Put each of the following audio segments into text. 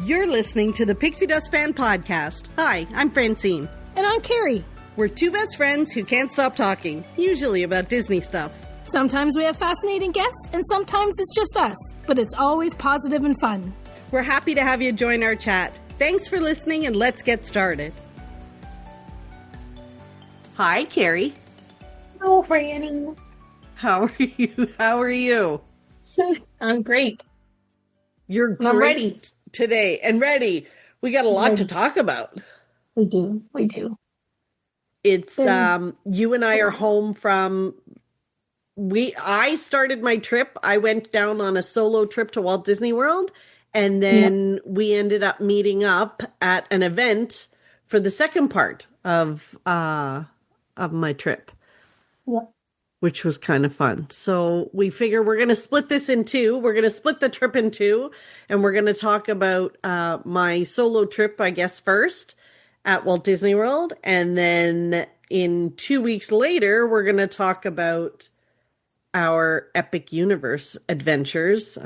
You're listening to the Pixie Dust Fan Podcast. Hi, I'm Francine. And I'm Carrie. We're two best friends who can't stop talking, usually about Disney stuff. Sometimes we have fascinating guests, and sometimes it's just us. But it's always positive and fun. We're happy to have you join our chat. Thanks for listening, and let's get started. Hi, Carrie. Hello, Franny. How are you? How are you? I'm great. You're great. I'm ready. Today and ready. We got a lot to talk about. We do. It's you and I are home from I started my trip. I went down on a solo trip to Walt Disney World, and then we ended up meeting up at an event for the second part of my trip. Yep. Which was kind of fun. So we figure we're going to split this in two. We're going to split the trip in two, and we're going to talk about my solo trip, I guess, first at Walt Disney World. And then in 2 weeks later, we're going to talk about our Epic Universe adventures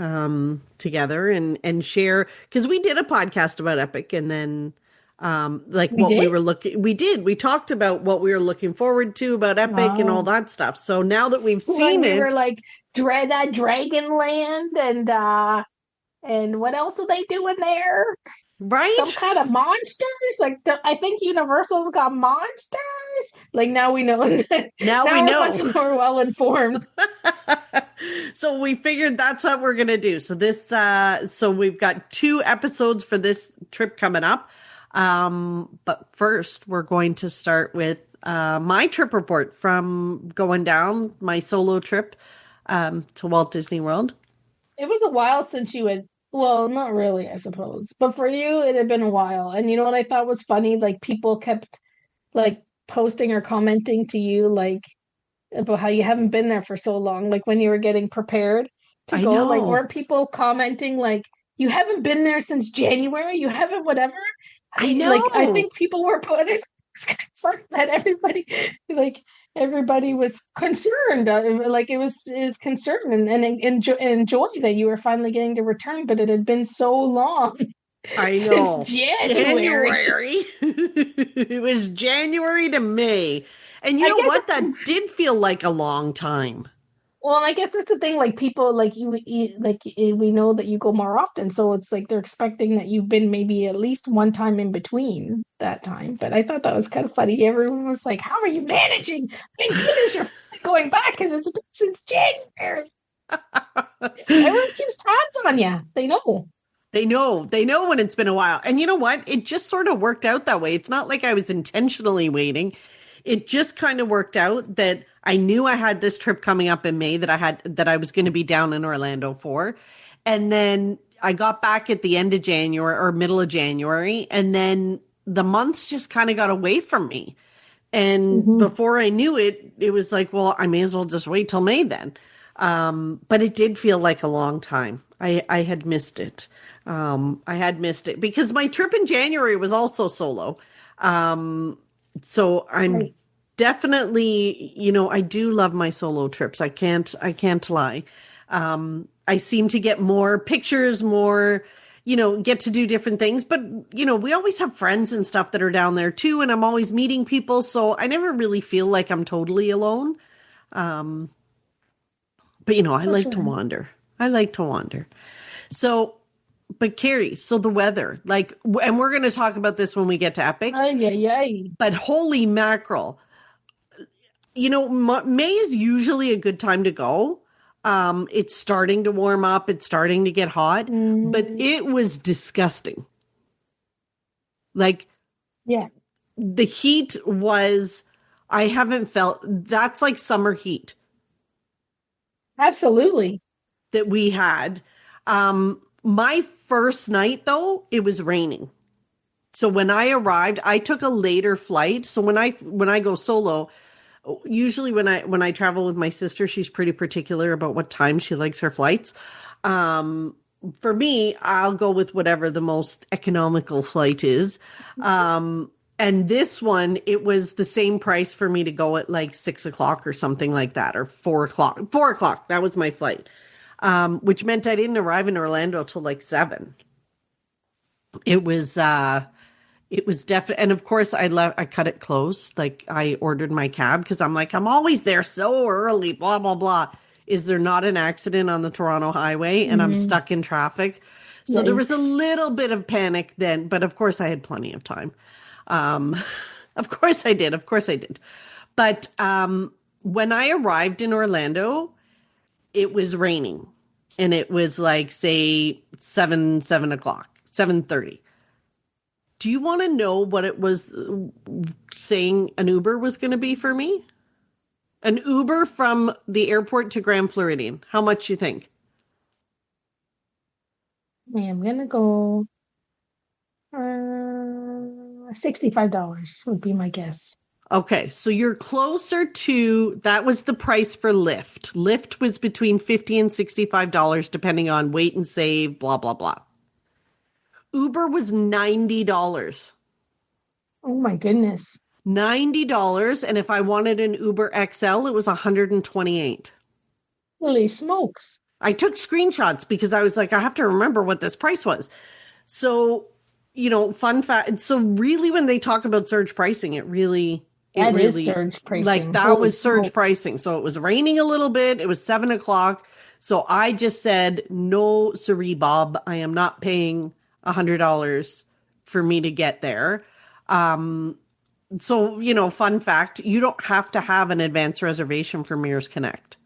together and share, because we did a podcast about Epic, and then we talked about what we were looking forward to about Epic and all that stuff. So now that we've seen it, we were like that Dragonland and what else are they doing there? Right? Some kind of monsters. I think Universal's got monsters. Like now we know. Now we know. We're much more well informed. So we figured that's what we're gonna do. So so we've got 2 episodes for this trip coming up. But first we're going to start with my trip report from going down my solo trip to Walt Disney World. It was a while since you had, well, not really, I suppose, but for you it had been a while. And you know what I thought was funny? Like people kept like posting or commenting to you like about how you haven't been there for so long, like when you were getting prepared to go. know. Like weren't people commenting like you haven't been there since January, you haven't whatever? I know. Like I think people were putting that everybody was concerned. Like it was concerned and enjoy that you were finally getting to return, but it had been so long. I know. Since January. It was January to May. And you know what? That did feel like a long time. Well, I guess that's the thing. Like people, like we know that you go more often, so it's like they're expecting that you've been maybe at least one time in between that time. But I thought that was kind of funny. Everyone was like, "How are you managing? I mean, goodness, you're going back because it's been since January." Everyone keeps tabs on you. They know. They know when it's been a while. And you know what? It just sort of worked out that way. It's not like I was intentionally waiting. It just kind of worked out that I knew I had this trip coming up in May that I was going to be down in Orlando for. And then I got back at the end of January or middle of January. And then the months just kind of got away from me. And before I knew it, it was like, well, I may as well just wait till May then. But it did feel like a long time. I had missed it. I had missed it because my trip in January was also solo. So I'm definitely, I do love my solo trips. I can't lie. I seem to get more pictures, more, get to do different things. But, we always have friends and stuff that are down there too. And I'm always meeting people. So I never really feel like I'm totally alone. But, I like to wander. So, but Carrie, so the weather, and we're going to talk about this when we get to Epic. But holy mackerel, May is usually a good time to go. It's starting to warm up. It's starting to get hot, but it was disgusting. The heat was, I haven't felt, that's like summer heat. Absolutely. That we had. My first night, though, it was raining. So when I arrived, I took a later flight. So when I go solo, usually when I travel with my sister, she's pretty particular about what time she likes her flights. For me, I'll go with whatever the most economical flight is. And this one, it was the same price for me to go at like 6 o'clock or something like that, or 4 o'clock. 4 o'clock, that was my flight. Which meant I didn't arrive in Orlando till like 7. It was definitely, and of course I cut it close. Like I ordered my cab because I'm like, I'm always there so early, blah, blah, blah. Is there not an accident on the Toronto highway and I'm Mm, stuck in traffic? So there was a yikes. little bit of panic then, but of course I had plenty of time. Um, of course I did. Of course I did. But when I arrived in Orlando, it was raining and it was like, say, 7 o'clock, 7:30. Do you want to know what it was saying an Uber was going to be for me? An Uber from the airport to Grand Floridian. How much you think? I'm gonna go $65 would be my guess. Okay, so you're closer to that was the price for Lyft. Lyft was between $50 and $65 depending on wait and save, blah blah blah. Uber was $90. Oh my goodness. $90 and if I wanted an Uber XL it was 128. Holy smokes. I took screenshots because I was like I have to remember what this price was. So, fun fact. So really when they talk about surge pricing, it That is really, surge like pricing. that Holy was surge smoke. pricing. So it was raining a little bit. It was 7 o'clock. So I just said, no, sorry, Bob, I am not paying $100 for me to get there. So, fun fact, you don't have to have an advance reservation for Mears Connect.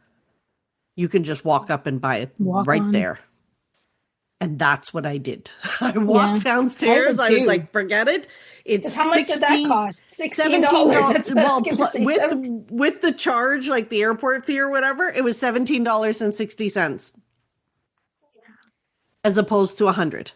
You can just walk up and buy it Walk right on. there. And that's what I did. I Yeah, walked I downstairs. would I was too. like, forget it. It's Because how much did that 16, cost? $16. $17. That's what I was Well, going to say. with 17. with the charge, like the airport fee or whatever, it was $17.60 as opposed to 100.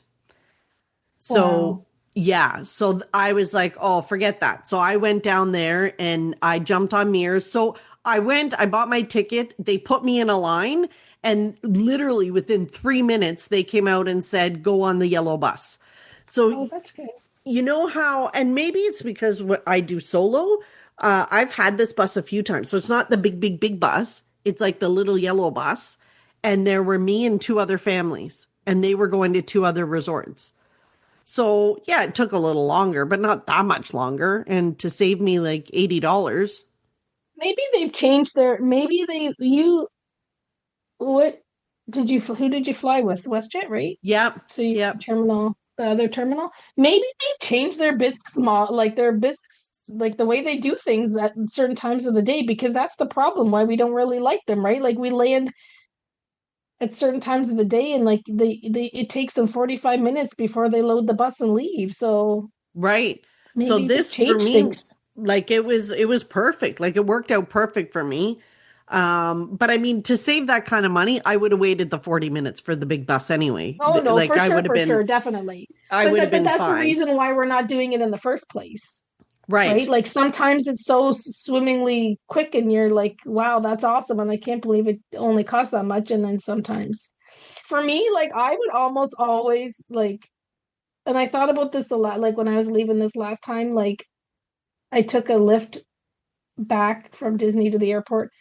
So Wow. yeah, so I was like, oh, forget that. So I went down there and I jumped on Mears. So I bought my ticket. They put me in a line. And literally within 3 minutes, they came out and said, go on the yellow bus. So Oh, that's good. you know how, and maybe it's because what I do solo. I've had this bus a few times. So it's not the big, big, big bus. It's like the little yellow bus. And there were me and two other families, and they were going to two other resorts. So yeah, it took a little longer, but not that much longer. And to save me like $80. Maybe they've changed their, maybe you, what who did you fly with? WestJet, right? Yep. So you Yep. terminal, the other terminal. Maybe they changed their business model, like their business, like the way they do things at certain times of the day, because that's the problem why we don't really like them, right? Like we land at certain times of the day and like they it takes them 45 minutes before they load the bus and leave. So Right. So maybe they've this for changed me, things. like it was perfect. Like it worked out perfect for me. But I mean, to save that kind of money, I would have waited the 40 minutes for the big bus anyway. Oh no, Like for sure, definitely. I But would have but been that's the fine. reason why we're not doing it in the first place. Right? Right. Like sometimes it's so swimmingly quick and you're like, wow, that's awesome. And I can't believe it only costs that much. And then sometimes for me, like I would almost always like, and I thought about this a lot, like when I was leaving this last time, like I took a lift back from Disney to the airport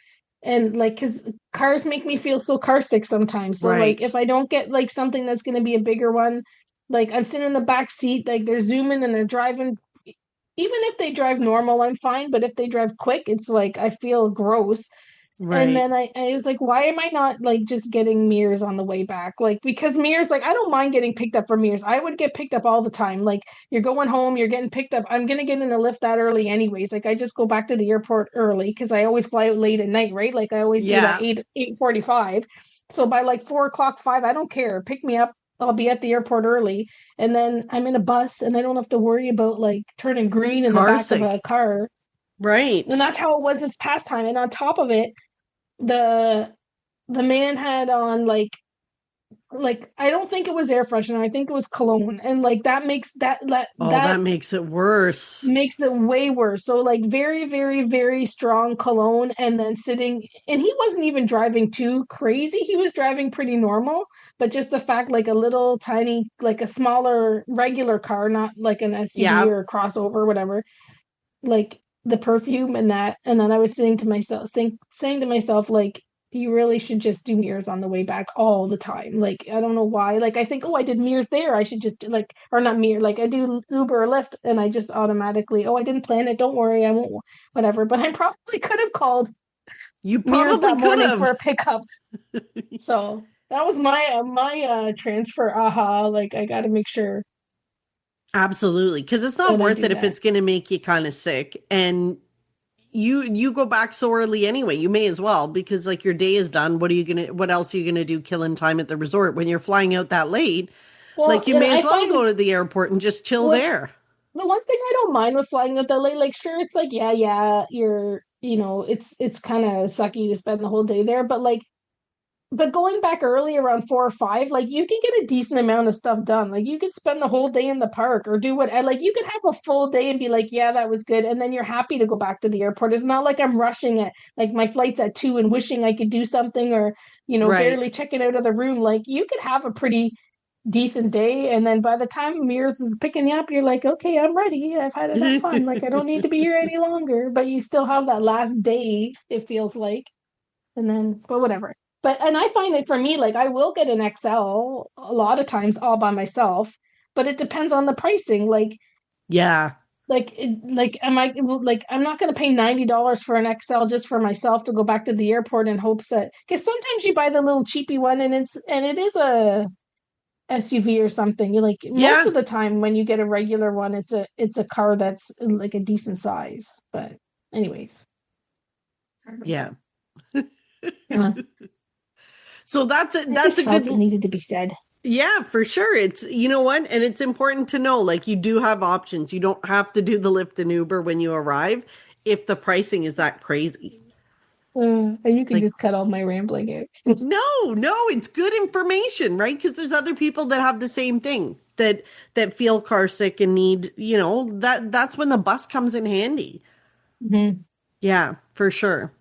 and like because cars make me feel so car sick sometimes. So like Right. if I don't get like something that's going to be a bigger one, like I'm sitting in the back seat, like they're zooming and they're driving. Even if they drive normal, I'm fine. But if they drive quick, it's like I feel gross. And Right. then I was like, why am I not like just getting mirrors on the way back? Like because mirrors, like I don't mind getting picked up for mirrors. I would get picked up all the time. Like you're going home, you're getting picked up. I'm gonna get in a lift that early anyways. Like I just go back to the airport early because I always fly out late at night, right? Like I always do that Yeah. 8:45. So by like 4 o'clock, 5, I don't care. Pick me up. I'll be at the airport early. And then I'm in a bus and I don't have to worry about like turning green in the Car back of a sick. car. And Right. that's how it was this past time. And on top of it, the the man had on like I don't think it was air freshener. I think it was cologne, and like that makes Oh, that that makes it worse. makes it way worse. So like very very very strong cologne, and then sitting, and he wasn't even driving too crazy. He was driving pretty normal, but just the fact like a little tiny like a smaller regular car, not like an SUV Yeah. or a crossover or whatever. Like the perfume and that, and then I was saying to myself, saying to myself like you really should just do mirrors on the way back all the time. Like, I don't know why. Like, I think, oh, I did mirrors there. I should just like, or not mirror. Like, I do Uber or Lyft, and I just automatically, oh, I didn't plan it. Don't worry, I won't. Whatever. But I probably could have called You mirrors probably that could morning for have. a pickup. So that was my transfer. Aha! Like, I got to make sure Absolutely, because it's not that I worth do it if that. it's going to make you kind of sick, and you go back so early anyway. You may as well, because like your day is done. What else are you gonna do killing time at the resort when you're flying out that late? Well, Like you yeah, may as I well find go to the airport and just chill with there. the one thing I don't mind with flying with LA, like sure, it's like yeah, it's kind of sucky to spend the whole day there, but like, but going back early around 4 or 5, like you can get a decent amount of stuff done. Like you could spend the whole day in the park or do what, like you could have a full day and be like, yeah, that was good, and then you're happy to go back to the airport. It's not like I'm rushing it, like my flight's at 2 and wishing I could do something or barely Right. checking out of the room. Like you could have a pretty decent day, and then by the time Mears is picking you up, you're like, okay, I'm ready, I've had enough fun, like I don't need to be here any longer, but you still have that last day, it feels like. And then, but whatever. But and I find it for me, like I will get an XL a lot of times all by myself, but it depends on the pricing. Yeah. Like am I like I'm not going to pay $90 for an XL just for myself to go back to the airport in hopes that, because sometimes you buy the little cheapy one and it is a SUV or something. You like most Yeah. of the time when you get a regular one, it's a car that's like a decent size. But anyways, sorry about Yeah. that. Uh, So that's a I that's just a felt it good. needed to be said. Yeah, for sure. It's, you know what? And it's important to know, like, you do have options. You don't have to do the Lyft and Uber when you arrive if the pricing is that crazy. You can Like, just cut all my rambling out. no, it's good information, right? Because there's other people that have the same thing, that feel car sick and need, that's when the bus comes in handy. Mhm. Yeah, for sure.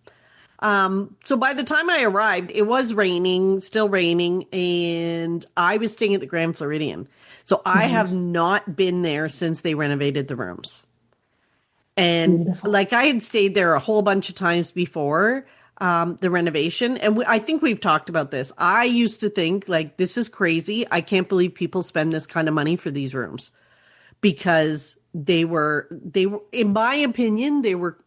So by the time I arrived, it was raining, still raining, and I was staying at the Grand Floridian. So I have Nice. not been there since they renovated the rooms. And Beautiful. like I had stayed there a whole bunch of times before the renovation. And I think we've talked about this. I used to think like, this is crazy. I can't believe people spend this kind of money for these rooms, because they were, in my opinion, they were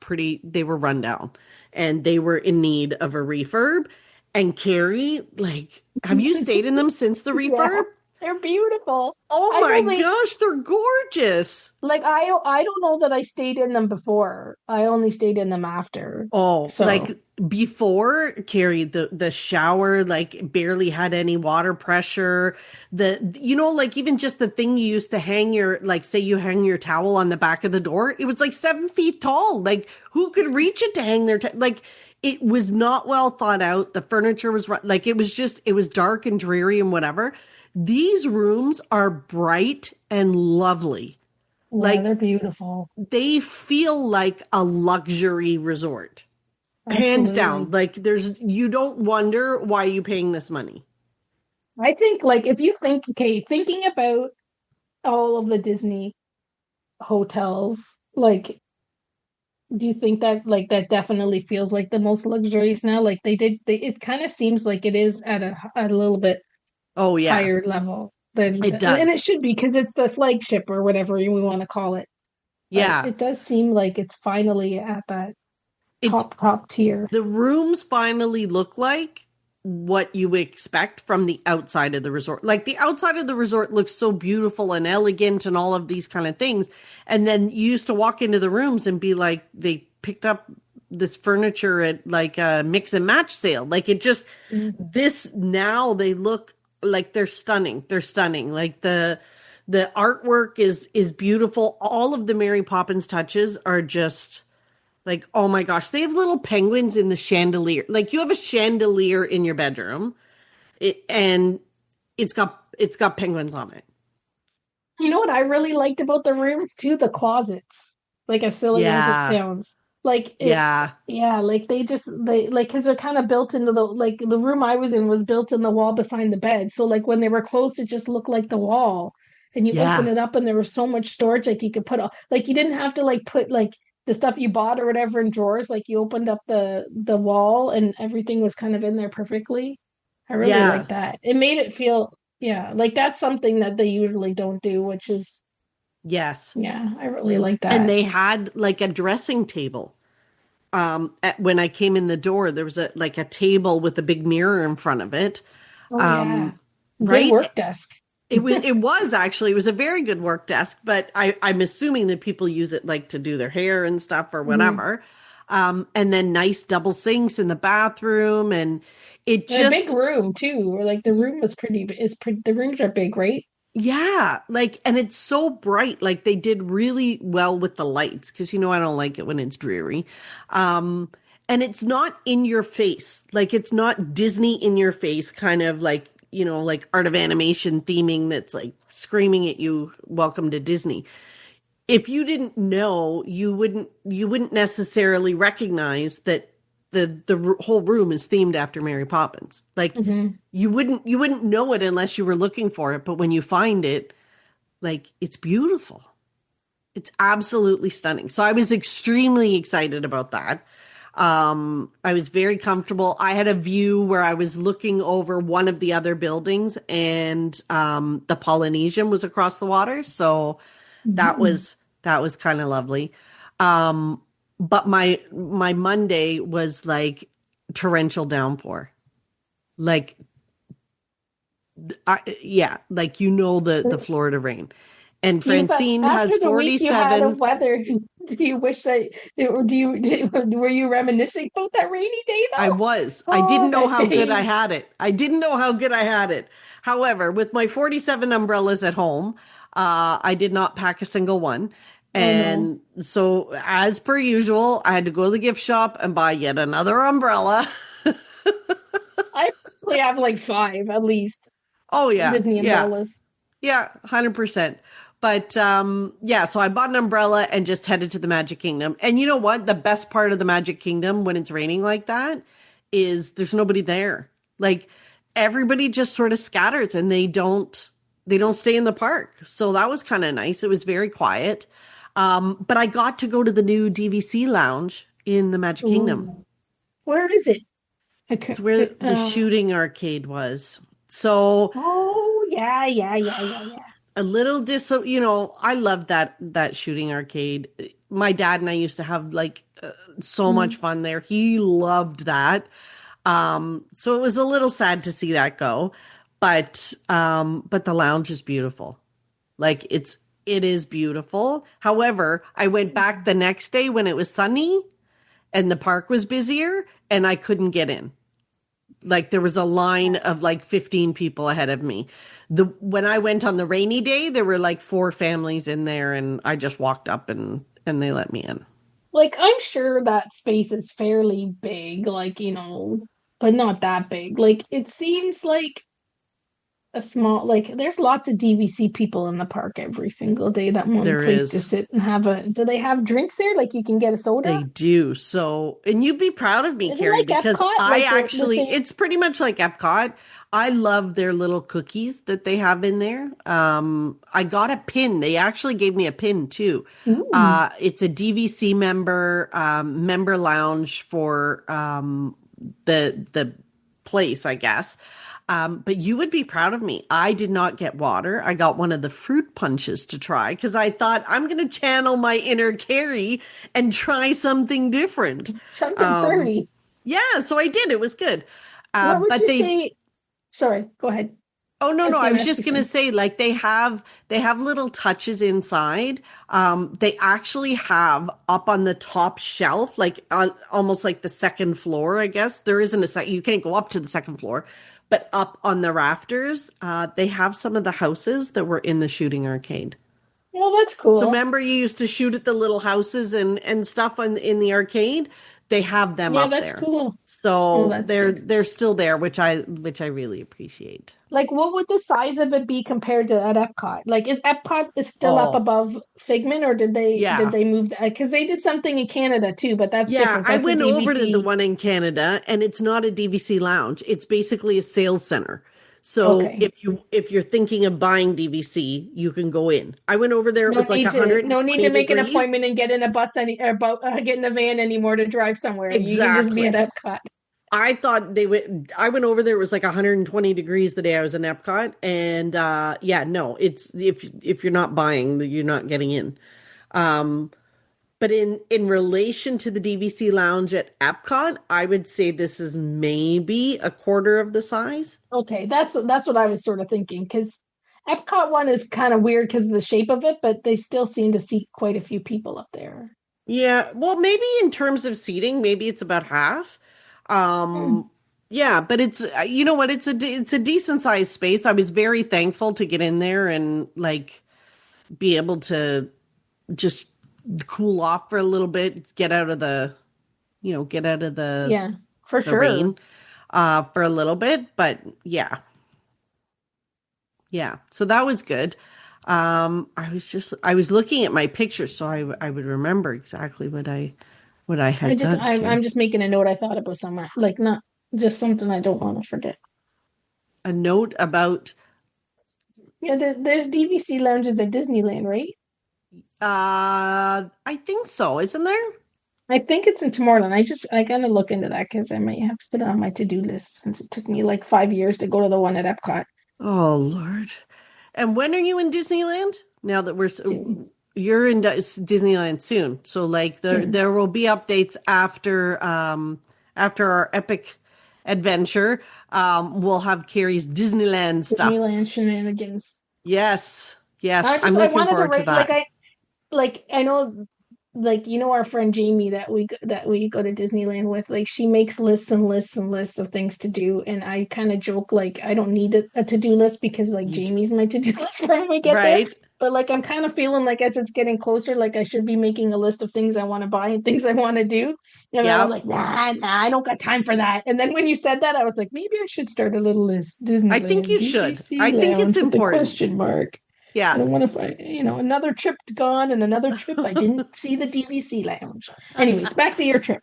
run down and they were in need of a refurb. And Carrie, like, have you stayed in them since the Yeah, refurb? they're beautiful. Oh I've my only gosh, they're gorgeous. like I don't know that I stayed in them before. I only stayed in them after. Oh, So like before, Carrie, the shower like barely had any water pressure. Like even just the thing you used to hang your, like, say you hang your towel on the back of the door, it was like 7 feet tall. Like who could reach it to hang their like, it was not well thought out. The furniture was like, it was dark and dreary and whatever. These rooms are bright and lovely. yeah, Like they're beautiful. they feel like a luxury resort, hands down. Absolutely. Like you don't wonder why you paying this money. I think like if you think, okay, thinking about all of the Disney hotels, like do you think that like that definitely feels like the most luxurious now? Like it kind of seems like it is at a little bit Oh yeah, higher level than it and it does. should be because it's the flagship or whatever we want to call it. But Yeah, it does seem like it's finally at that it's top tier. the rooms finally look like what you expect from the outside of the resort. Like the outside of the resort looks so beautiful and elegant and all of these kind of things. And then you used to walk into the rooms and be like, they picked up this furniture at like a mix and match sale. Like it just, Mhm. this now they look like they're stunning. They're stunning. Like the artwork is beautiful. All of the Mary Poppins touches are just like, oh my gosh, they have little penguins in the chandelier. Like you have a chandelier in your bedroom, and it's got penguins on it. You know what I really liked about the rooms too? The closets. Like as silly as it Yeah, sounds. Like it yeah, yeah, like they like because they're kind of built into the like the room I was in was built in the wall beside the bed. So like when they were closed, it just looked like the wall. And you open yeah, it up and there was so much storage like you could put all like you didn't have to like put like the stuff you bought or whatever in drawers, like you opened up the wall and everything was kind of in there perfectly. I really like Yeah. that. It made it feel, yeah, like that's something that they usually don't do, which is, Yes. yeah, I really like And that. they had like a dressing table. When I came in the door, there was a table with a big mirror in front of it. Oh yeah. Um, Good right? work desk. It was actually it was a very good work desk, but I'm assuming that people use it like to do their hair and stuff or Mhm. whatever. And then nice double sinks in the bathroom, and it And a big just room too, or like the room was pretty, the rooms are big, right? yeah, like, and it's so bright. Like they did really well with the lights because I don't like it when it's dreary. Um, and it's not in your face. Like it's not Disney in your face, kind of like, like art of animation theming that's like screaming at you, welcome to Disney. If you didn't know, you wouldn't necessarily recognize that the whole room is themed after Mary Poppins. Like Hmm. you wouldn't know it unless you were looking for it, but when you find it, like it's beautiful. It's absolutely stunning. So I was extremely excited about that. I was very comfortable. I had a view where I was looking over one of the other buildings and the Polynesian was across the water. So that Hmm. was that was kind of lovely. Um, but my Monday was like torrential downpour. Like yeah, like the Florida rain. And You thought Francine has after the week you had 47. of weather, do you wish that, or were you reminiscing about that rainy day I though? was. I Oh, didn't know that how good I day. had it. I didn't know how good I had it. However, with my 47 umbrellas at home, I did not pack a single one. Oh no. And so, as per usual, I had to go to the gift shop and buy yet another umbrella. I probably have like five at least Oh, yeah. Disney Yeah. umbrellas. Yeah, 100%. But yeah, so I bought an umbrella and just headed to the Magic Kingdom. And you know what? The best part of the Magic Kingdom when it's raining like that is there's nobody there. Like everybody just sort of scatters and they don't stay in the park. So that was kind of nice. It was very quiet. But I got to go to the new DVC lounge in the Magic Kingdom. Ooh. Where is it? It's Okay. where the shooting arcade was. So Oh yeah, yeah, yeah, yeah, yeah. a little I love that shooting arcade. My dad and I used to have like so much Mhm. fun there. He loved that. So it was a little sad to see that go, but the lounge is beautiful. Like it is beautiful. However, I went back the next day when it was sunny and the park was busier and I couldn't get in. Like there was a line of like 15 people ahead of me. When I went on the rainy day, there were like four families in there and I just walked up and they let me in. Like I'm sure that space is fairly big, like, but not that big. Like it seems like a small, like there's lots of DVC people in the park every single day that want a There place to is. sit and have do they have drinks there? Like you can get a soda? They do. So, and you'd be proud of me, Is it Carrie, like because Epcot? I Like the actually, same? it's pretty much like Epcot. I love their little cookies that they have in there. I got a pin. They actually gave me a pin too. Ooh. It's a DVC member lounge for, the place, I guess. But you would be proud of me. I did not get water. I got one of the fruit punches to try because I thought I'm going to channel my inner Carrie and try something different. Something Um, furry. yeah, so I did. It was good. What would But you they say? Sorry, go ahead. Oh no, I no, was I gonna was ask you just gonna something. say like they have little touches inside. They actually have up on the top shelf, like on almost like the second floor, I guess. There isn't a you can't go up to the second floor, but up on the rafters, they have some of the houses that were in the shooting arcade. Well, that's So cool. remember you used to shoot at the little houses and stuff in the arcade? They have them Yeah, up that's there. cool. Oh, So that's they're good. they're still there, which I really appreciate. Like, what would the size of it be compared to at Epcot? Like, is Epcot is still up Oh, above Figment, or did yeah. they move that? Because they did something in Canada too, but that's Yeah, different. I That's a went over to the DVC. one in Canada and it's not a DVC lounge. It's basically a sales center. So Okay. if you're thinking of buying DVC, you can go in. I went over there, it was like No need 120 to make an degrees. appointment and get in a bus get in a van anymore to drive somewhere. You can just be Exactly. at Epcot. I thought they would. I went over there. It was like 120 degrees the day I was in Epcot, and yeah, no, it's if you're not buying, you're not getting in. Um, but in relation to the DVC lounge at Epcot, I would say this is maybe a quarter of the size. Okay, that's what I was sort of thinking because Epcot one is kind of weird because of the shape of it, but they still seem to see quite a few people up there. Yeah, well, maybe in terms of seating, maybe it's about half. Hmm. Um, yeah, but it's you know what, it's a decent sized space. I was very thankful to get in there and like be able to just cool off for a little bit, get out of the, get out of Yeah, for the sure. rain for a little bit. But yeah, yeah. So that was good. I was looking at my pictures so I would remember exactly what I had done here. I'm just making a note. I thought about somewhere, like not just something I don't want to forget. A note about Yeah, there's DVC lounges at Disneyland, right? I think so, isn't there? I think it's in Tomorrowland. I gotta look into that because I might have to put it on my to-do list since it took me like 5 years to go to the one at Epcot. Oh Lord. And when are you in Disneyland? Now that Soon. you're in Disneyland soon. So like Soon. there will be updates after our epic adventure. We'll have Carrie's Disneyland stuff. Disneyland shenanigans. Yes. Yes, I'm I looking wanted to forward to write that. like I know like our friend Jamie that we go to Disneyland with, like she makes lists and lists and lists of things to do, and I kind of joke like I don't need a to-do list because like You Jamie's my to-do list for when we get there. right? But like I'm kind of feeling like as it's getting closer, like I should be making a list of things I want to buy and things I want to do. And then I'm Yep. like, nah, I don't got time for that. And then when you said that, I was like, maybe I should start a little list. I think Disneyland, you should. DVC I think it's Lounge with the important. question mark. I Yeah. don't want to find, another trip gone and another trip I didn't see the DVC lounge. Anyways, back to your trip.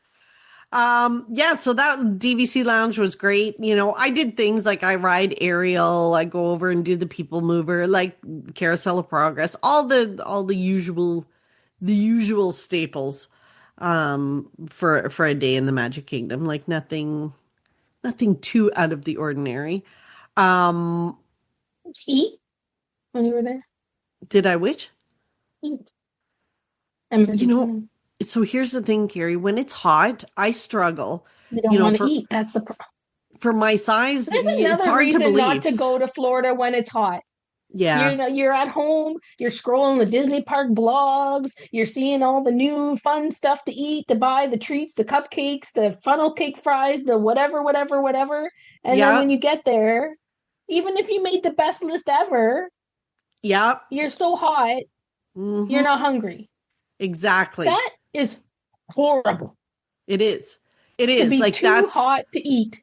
Yeah, so that DVC lounge was great. I did things like I ride Ariel, I go over and do the people mover, like Carousel of Progress, all the usual staples for a day in the Magic Kingdom, like nothing too out of the ordinary. Um Did you eat when you were there? did I which? Eat. Emma, You did you know, want so here's the thing, Carrie, when it's hot, I struggle. you don't want to For eat. That's the problem. my size, There's it's another hard to reason not believe. to go to Florida when it's hot. Yeah. You're at home, you're scrolling the Disney Park blogs, you're seeing all the new fun stuff to eat, to buy, the treats, the cupcakes, the funnel cake fries, the whatever, whatever, whatever. And then Yeah. when you get there, even if you made the best list ever, Yeah. you're so hot, you're Hmm. not hungry. Exactly. That is horrible It is. It to is. be Like too hot to eat.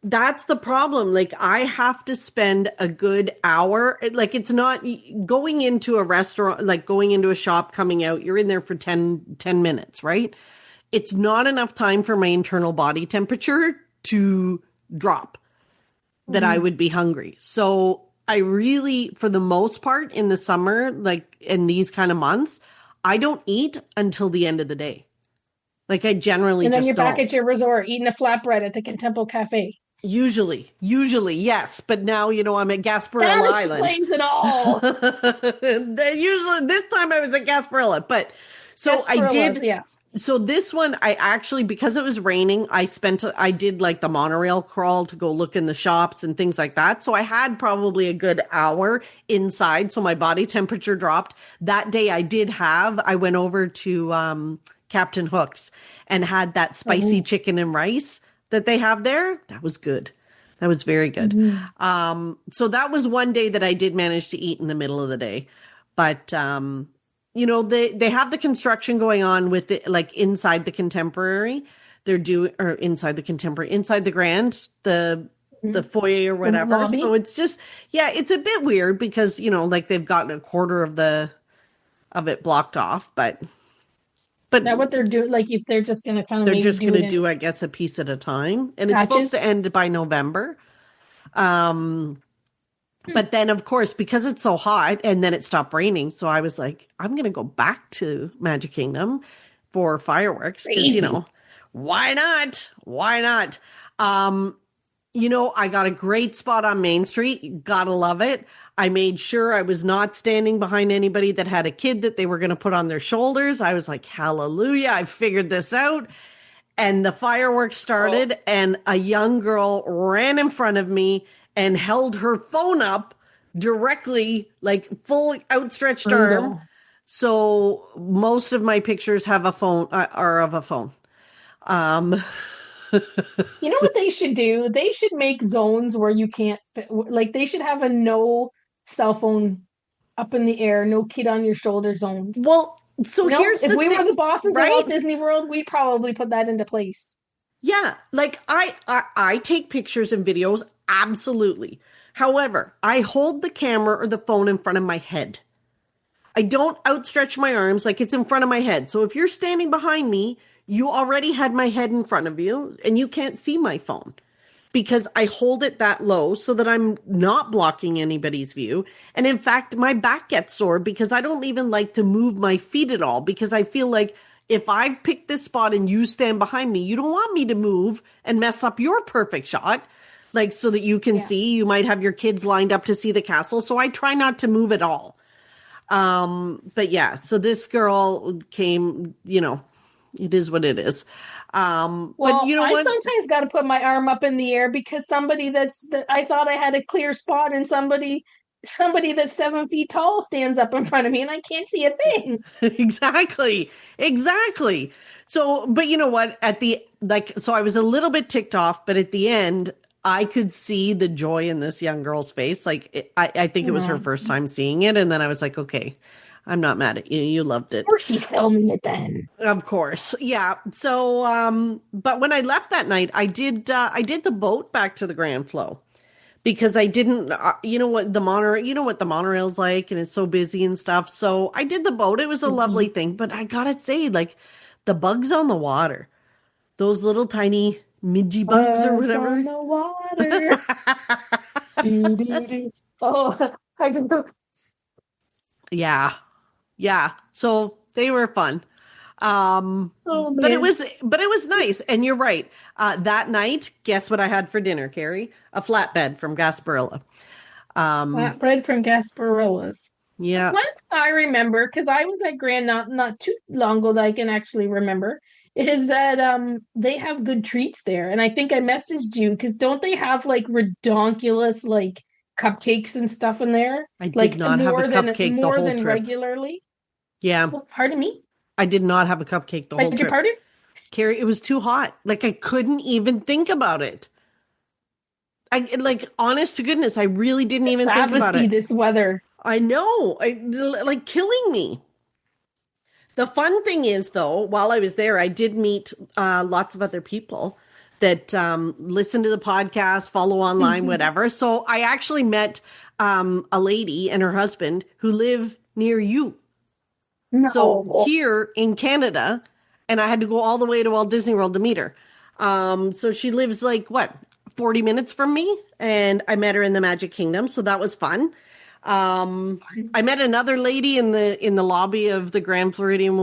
that's the problem. Like I have to spend a good hour. Like it's not going into a restaurant, like going into a shop, coming out, you're in there for 10 minutes, right? It's not enough time for my internal body temperature to drop that I Mhm. would be hungry. So I really, for the most part in the summer, like in these kind of months, I don't eat until the end of the day. Like I generally And then just you're back don't. at your resort eating a flatbread at the Contempo Cafe. Usually, yes. But now, I'm at That Gasparilla Island. explains it all. Usually, this time I was at Gasparilla. But so Yes, I Gorillas, did. yeah. So this one, I actually, because it was raining, I did like the monorail crawl to go look in the shops and things like that. So I had probably a good hour inside. So my body temperature dropped. That day I went over to Captain Hook's and had that spicy Oh. chicken and rice that they have there. That was good. That was very good. Mhm. So that was one day that I did manage to eat in the middle of the day. But they have the construction going on with it, like inside the Contemporary. They're doing or inside the Grand, the Mhm. foyer or The whatever. So lobby. it's just yeah, it's a bit weird because like they've gotten a quarter of it blocked off, but Is that what they're doing? Like if they're just gonna kind of they're maybe just do going it to in do, I guess, a piece at a time, and it's supposed to patches? end by November. Um, But then, of course, because it's so hot and then it stopped raining. So I was like, I'm going to go back to Magic Kingdom for fireworks because, Crazy. why not? Why not? Um, I got a great spot on Main Street. Gotta love it. I made sure I was not standing behind anybody that had a kid that they were going to put on their shoulders. I was like, hallelujah, I figured this out. And the fireworks Oh, started, and a young girl ran in front of me and held her phone up directly, like full outstretched arm. brutal. So most of my pictures have a phone are of a phone. Um, You know what they should do? They should make zones where you can't, like, they should have a no cell phone up in the air, no kid on your shoulder zones. well, so here's If the we were the thing, bosses of right? Walt Disney World, we'd probably put that into place. Yeah, like I take pictures and videos, absolutely. However, I hold the camera or the phone in front of my head. I don't outstretch my arms like it's in front of my head. So if you're standing behind me, you already had my head in front of you and you can't see my phone because I hold it that low so that I'm not blocking anybody's view. And in fact, my back gets sore because I don't even like to move my feet at all because I feel like if I've picked this spot and you stand behind me, you don't want me to move and mess up your perfect shot. Like so that you can Yeah. see, you might have your kids lined up to see the castle. So I try not to move at all. But yeah, so this girl came, it is what it is. But Well, you know I what? sometimes got to put my arm up in the air because somebody that I thought I had a clear spot, and somebody that's 7 feet tall stands up in front of me, and I can't see a thing. Exactly. Exactly. So, but you know what? So I was a little bit ticked off, but at the end, I could see the joy in this young girl's face. I think it was her No. first time seeing it. And then I was like, okay, I'm not mad at you. You loved Of it. course she's filming it then. Of course. Yeah. So, but when I left that night, I did the boat back to the Grand Flow because I didn't, you know what the monorail's like and it's so busy and stuff. So I did the boat. It was a lovely Mhm. thing, but I gotta say, like the bugs on the water, those little tiny midgy bugs or Bugs on whatever. the water. Do, do, do. Oh, I can do. Yeah. Yeah. So they were fun. Oh But man. it was nice. And you're right. That night, guess what I had for dinner, Carrie? A flatbed from Gasparilla. Um, Flatbread from Gasparilla's. yeah, One I remember, because I was at Grand not too long ago that I can actually remember, is that they have good treats there. And I think I messaged you because don't they have like redonkulous like cupcakes and stuff in there? I did Like not have a cupcake the more whole than trip. regularly? Yeah, Oh, pardon me? I did not have a cupcake the whole Beg your trip. pardon? Carrie, it was too hot. Like I couldn't even think about it. Honest to goodness, I really didn't It's a even think about travesty, it. this weather. I know, like killing me. The fun thing is, though, while I was there, I did meet lots of other people that listen to the podcast, follow online, whatever. So I actually met a lady and her husband who live near you. So No. here in Canada, and I had to go all the way to Walt Disney World to meet her. So she lives like what, 40 minutes from me, and I met her in the Magic Kingdom, so that was fun. I met another lady in the lobby of the Grand Floridian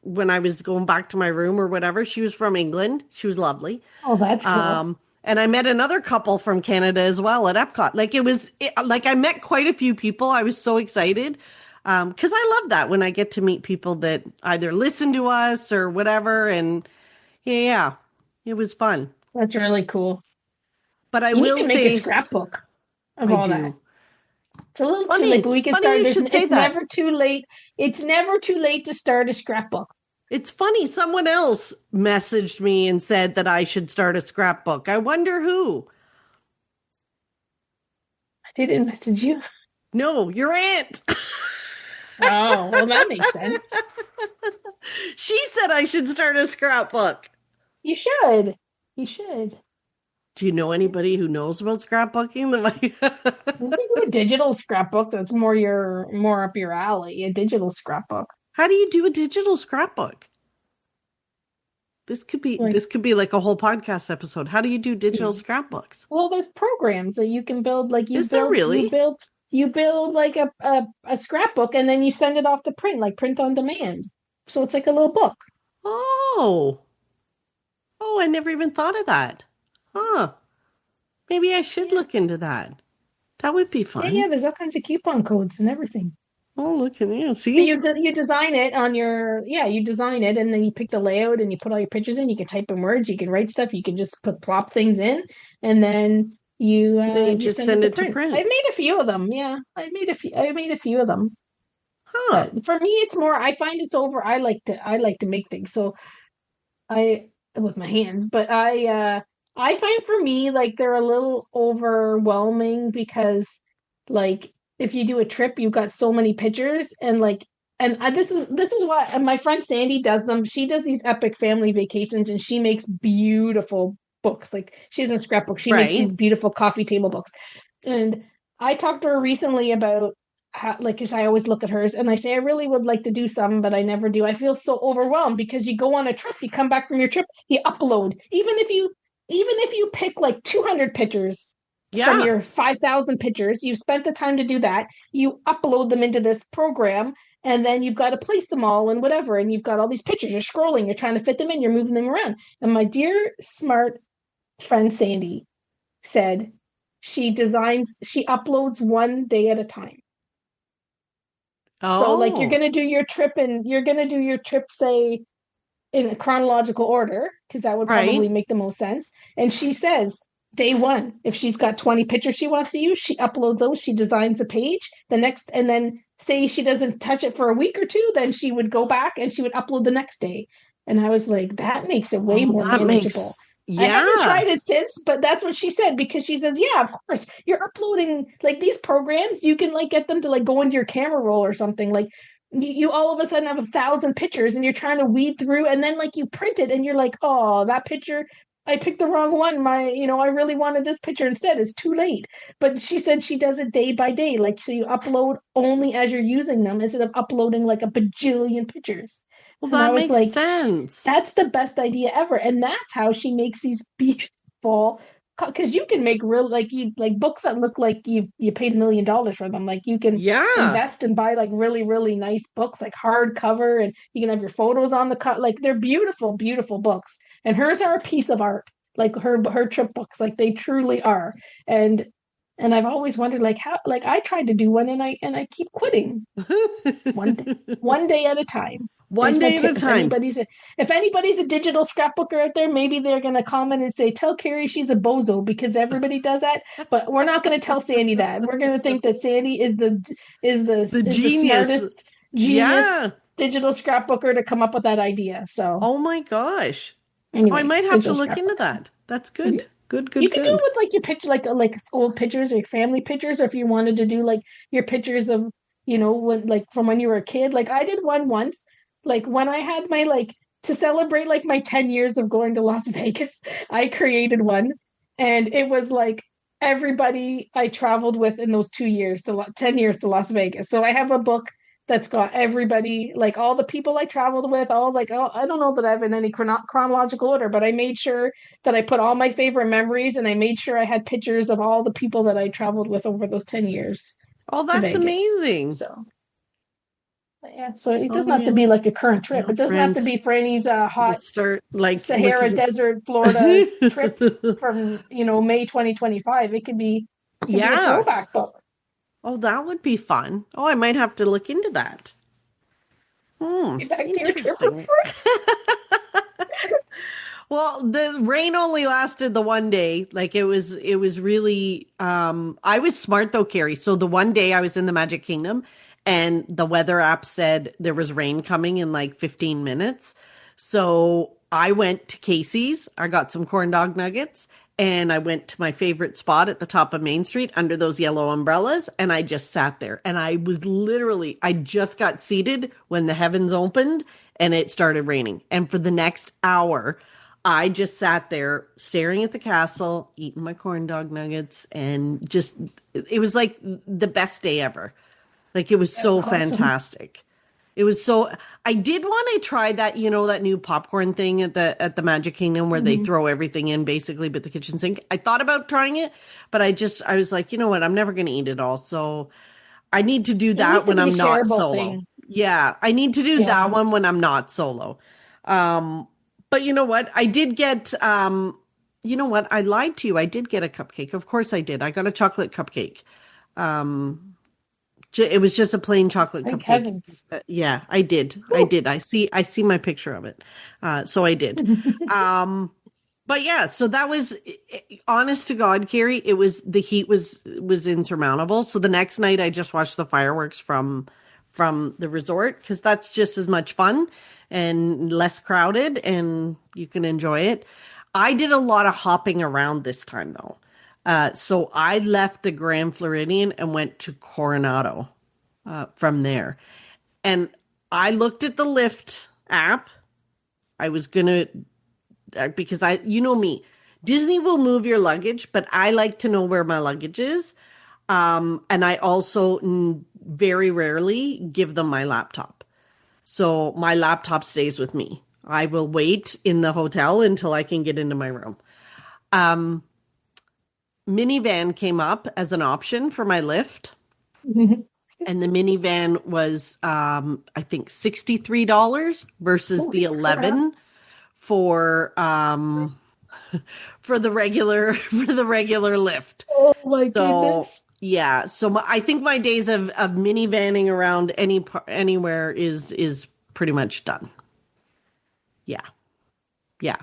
when I was going back to my room or whatever. She was from England. She was lovely. Oh, that's cool. And I met another couple from Canada as well at Epcot. Like I met quite a few people. I was so excited. Because I love that when I get to meet people that either listen to us or whatever. And yeah, it was fun. That's really cool. But I You need will to make a say, scrapbook of I all that. do. It's a little too late, but we can Funny start. you should say It's that. never too late. It's never too late to start a scrapbook. It's funny. Someone else messaged me and said that I should start a scrapbook. I wonder who. I didn't message you. No, your aunt. Oh, well, that makes sense. She said I should start a scrapbook. You should. You should. Do you know anybody who knows about scrapbooking? You can do a digital scrapbook. That's more up your alley. A digital scrapbook. How do you do a digital scrapbook? Like, this could be like a whole podcast episode. How do you do digital scrapbooks? well, there's programs that you can build. Like Is there really? you build like a scrapbook, and then you send it off to print, like print on demand. So it's like a little book. Oh. Oh, I never even thought of that. Huh. Maybe I should Yeah. look into that. That would be Yeah. fun. There's all kinds of coupon codes and everything. Oh, look at you. So See? you design it on your you design it, and then you pick the layout and you put all your pictures in. You can type in words, you can write stuff, you can just put plop things in, and then Then you you just send it send to it to print. print. I've made a few of them. Yeah, I made a few of them. Huh. But for me, it's more. I find it's over. I like to make things. So I with my hands, but I find for me like they're a little overwhelming because like if you do a trip, you've got so many pictures and like this is why and my friend Sandy does them. She does these epic family vacations and she makes beautiful books. Like she has a scrapbook. She makes Right. these beautiful coffee table books. And I talked to her recently about how, like, because I always look at hers and I say, I really would like to do some, but I never do. I feel so overwhelmed because you go on a trip, you come back from your trip, you upload. Even if you pick like 200 pictures from Yeah. your 5,000 pictures, you've spent the time to do that. You upload them into this program, and then you've got to place them all and whatever. And you've got all these pictures. You're scrolling, you're trying to fit them in, you're moving them around. And my dear smart friend Sandy said she uploads one day at a time. So like Oh, you're gonna do your trip, say, in a chronological order, because that would right. probably make the most sense. And she says day one, if she's got 20 pictures she wants to use, she uploads those, she designs a page. The next, and then say she doesn't touch it for a week or two, then she would go back and she would upload the next day. And I was like, that makes it way Oh, more that manageable. makes, I haven't yeah. tried it since, but that's what she said because she says, yeah, of course, you're uploading like these programs, you can like get them to like go into your camera roll or something. Like you all of a sudden have 1,000 pictures and you're trying to weed through and then like you print it and you're like, oh, that picture, I picked the wrong one. I really wanted this picture instead. It's too late. But she said she does it day by day. Like, so you upload only as you're using them instead of uploading like a bajillion pictures. Well, And I that was makes like, sense. that's the best idea ever. And that's how she makes these beautiful, because you can make real like books that look like you paid $1 million for them. Like you can Yeah. invest and buy like really really nice books, like hardcover, and you can have your photos on the cut. Like they're beautiful beautiful books, and hers are a piece of art. Like her trip books, like they truly are. And I've always wondered like how, like I tried to do one and I keep quitting one day at a time. One There's my day at a tip. time. If anybody's a digital scrapbooker out there, maybe they're gonna comment and say, "Tell Carrie she's a bozo," because everybody does that. But we're not gonna tell Sandy that. We're gonna think that Sandy The is the genius. smartest genius Yeah. digital scrapbooker to come up with that idea. So, Oh my gosh. Oh, I might anyways, have to digital look into scrapbooks. that. That's You good. Good, you good, could do it good. with like your picture, like old pictures or your family pictures, or if you wanted to do like your pictures of, when like from when you were a kid. Like I did one once, like when I had my like to celebrate like my 10 years of going to Las Vegas, I created one, and it was like everybody I traveled with in those 2 years 10 years to Las Vegas. So I have a book that's got everybody, like all the people I traveled with, all like, oh, I don't know that I have in any chronological order, but I made sure that I put all my favorite memories and I made sure I had pictures of all the people that I traveled with over those 10 years Oh, to that's Vegas. amazing. So, yeah, so it Oh doesn't have to be yeah. like a current trip. Yeah, It doesn't have to friends. be for any's hot Just start like Sahara looking. Desert, Florida trip from, May 2025. It could be a Yeah. throwback book. Oh, that would be fun. Oh, I might have to look into that. Hmm. Get back to your trip Interesting. report. Well, the rain only lasted the one day. Like it was really I was smart though, Carrie. So the one day I was in the Magic Kingdom and the weather app said there was rain coming in like 15 minutes. So I went to Casey's, I got some corn dog nuggets, and I went to my favorite spot at the top of Main Street under those yellow umbrellas, and I just sat there. And I just got seated when the heavens opened and it started raining. And for the next hour, I just sat there staring at the castle, eating my corn dog nuggets, and it was like the best day ever. Like it was That's so awesome. fantastic. It was so I did want to try that, that new popcorn thing at the Magic Kingdom where they Mhm. throw everything in basically but the kitchen sink. I thought about trying it, but I was like, you know what, I'm never going to eat it all. So I need to do It needs that to when be a I'm not shareable solo. thing. Yeah, I need to do Yeah. that one when I'm not solo. Um, but you know what? I did get you know what? I lied to you. I did get a cupcake. Of course I did. I got a chocolate cupcake. Um, it was just a plain chocolate Thank cupcake. heavens. Yeah, I did. I Whew. did. I see my picture of it. So I did. Um, but yeah, so that was honest to God, Carrie, it was the heat was insurmountable. So the next night I just watched the fireworks from the resort because that's just as much fun and less crowded and you can enjoy it. I did a lot of hopping around this time though. So I left the Grand Floridian and went to Coronado from there. And I looked at the Lyft app. I was gonna because you know me, Disney will move your luggage, but I like to know where my luggage is. And I also very rarely give them my laptop. So my laptop stays with me. I will wait in the hotel until I can get into my room. Um, Minivan came up as an option for my Lyft, and the minivan was I think $63 versus the Holy crap. 11 for for the regular for the regular lift. Oh my So goodness. yeah, so I think my days of minivanning around anywhere is pretty much done. Yeah, yeah.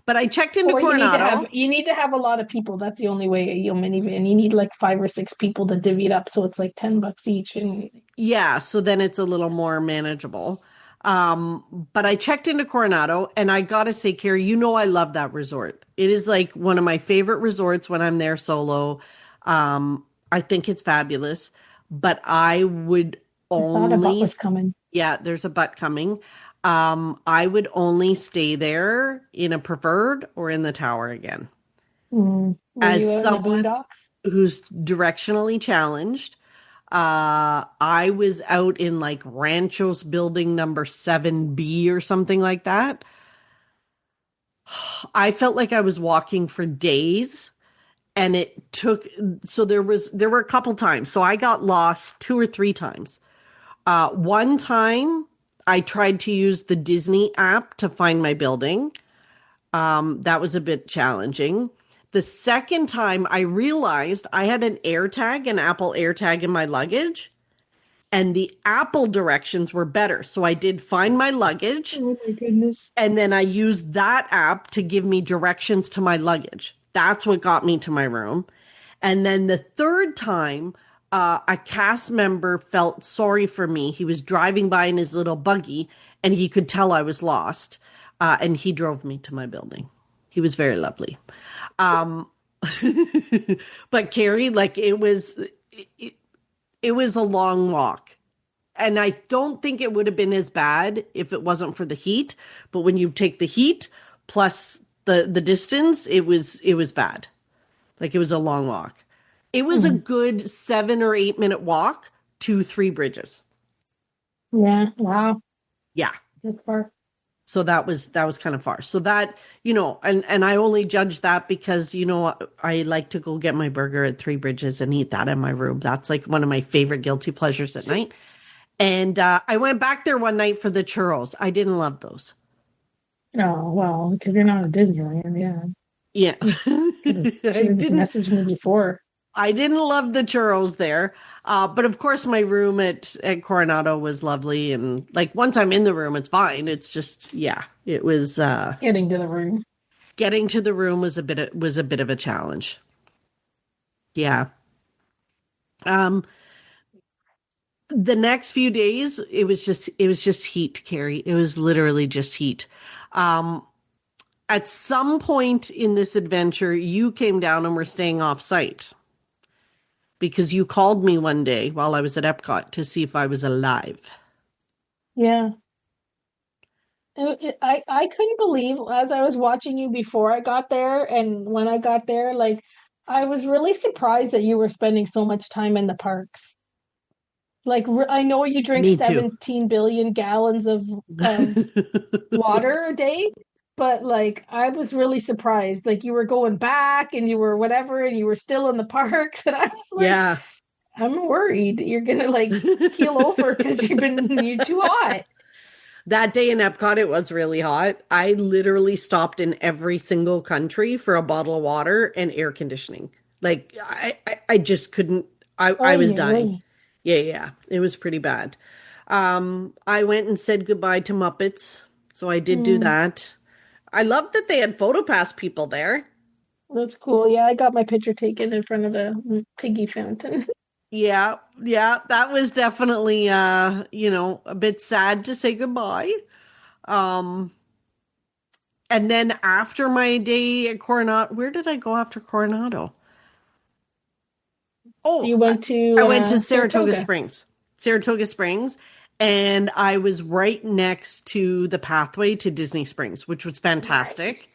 But I checked into Or Coronado. you need to have a lot of people. That's the only way you'll minivan. You need like 5 or 6 people to divvy it up, so it's like $10 each. And Yeah, so then it's a little more manageable. But I checked into Coronado and I gotta say, Carrie, I love that resort. It is like one of my favorite resorts when I'm there solo. I think it's fabulous, but I would I thought a butt only, was coming. yeah, there's a but coming. I would only stay there in a preferred or in the tower again. Were As you out in the someone boondocks? who's directionally challenged, I was out in like Rancho's building number 7B or something like that. I felt like I was walking for days and it took so there were a couple times. So I got lost 2 or 3 times. One time I tried to use the Disney app to find my building. That was a bit challenging. The second time I realized I had an AirTag, an Apple AirTag in my luggage, and the Apple directions were better. So I did find my luggage, Oh my goodness. and then I used that app to give me directions to my luggage. That's what got me to my room. And then the third time, a cast member felt sorry for me. He was driving by in his little buggy, and he could tell I was lost. And he drove me to my building. He was very lovely. Um, but Carrie, like it, it was a long walk. And I don't think it would have been as bad if it wasn't for the heat. But when you take the heat plus the distance, it was bad. Like it was a long walk. It was a Mhm. good 7 or 8 minute walk to Three Bridges. Yeah. Wow. Yeah. That's far. So that was kind of far. So that, and I only judge that because, I like to go get my burger at Three Bridges and eat that in my room. That's like one of my favorite guilty pleasures at night. And I went back there one night for the churros. I didn't love those. Oh, well, because you're not a Disneyland. Yeah. Yeah. Should I have just didn't messaged me before. I didn't love the churros there. But of course my room at Coronado was lovely and like once I'm in the room it's fine. It's just yeah, it was Getting to the room. getting to the room was a bit of a challenge. Yeah. Um the next few days it was just heat, Carrie. It was literally just heat. Um at some point in this adventure you came down and were staying off site because you called me one day while I was at Epcot to see if I was alive. Yeah. I couldn't believe as I was watching you before I got there and when I got there, like I was really surprised that you were spending so much time in the parks. Like I know you drink Me too. 17 billion gallons of water a day, but like I was really surprised. Like you were going back and you were whatever and you were still in the park and I was like, Yeah. I'm worried you're gonna like keel over because you're too hot. That day in Epcot, it was really hot. I literally stopped in every single country for a bottle of water and air conditioning. Like I just couldn't. I was Oy, dying. oy. Yeah, yeah, it was pretty bad. I went and said goodbye to Muppets, so I did do Mm, that. I love that they had PhotoPass people there. that's cool. Yeah, I got my picture taken in front of the piggy fountain. Yeah, yeah, that was definitely a bit sad to say goodbye. Um, and then after my day at Coronado, where did I go after Coronado? Oh, You went to I went to Saratoga Saratoga. Springs. Saratoga Springs, and I was right next to the pathway to Disney Springs, which was Nice. fantastic.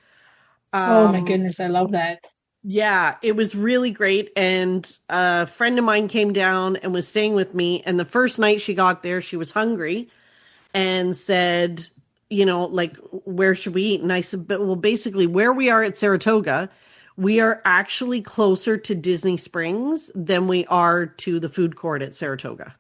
Oh my Um, goodness, I love that. yeah, it was really great. And a friend of mine came down and was staying with me. And the first night she got there, she was hungry and said, like, where should we eat? And I said, well, basically, where we are at Saratoga, we are actually closer to Disney Springs than we are to the food court at Saratoga.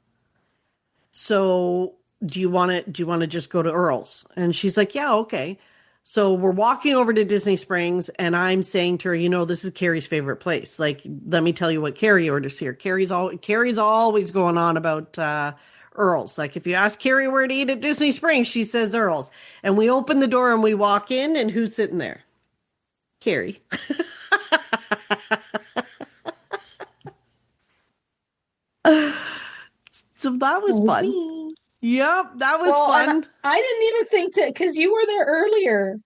So do you want to just go to Earl's? And she's like, yeah, okay. So we're walking over to Disney Springs and I'm saying to her, this is Carrie's favorite place. Like, let me tell you what Carrie orders here. Carrie's always going on about Earl's. Like if you ask Carrie where to eat at Disney Springs, she says Earl's. And we open the door and we walk in and who's sitting there? Carrie. So that was That was fun. me. Yep, that was Well, and fun. I didn't even think to because you were there earlier,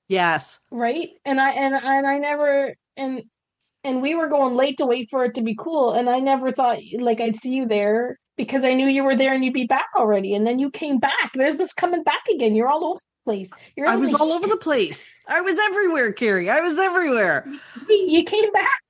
Yes. right? And I never and we were going late to wait for it to be cool, and I never thought like I'd see you there because I knew you were there and you'd be back already, and then you came back. There's this coming back again. You're all over the place. You're I in the was all over heat. the place. I was everywhere, Carrie. I was everywhere. You came back.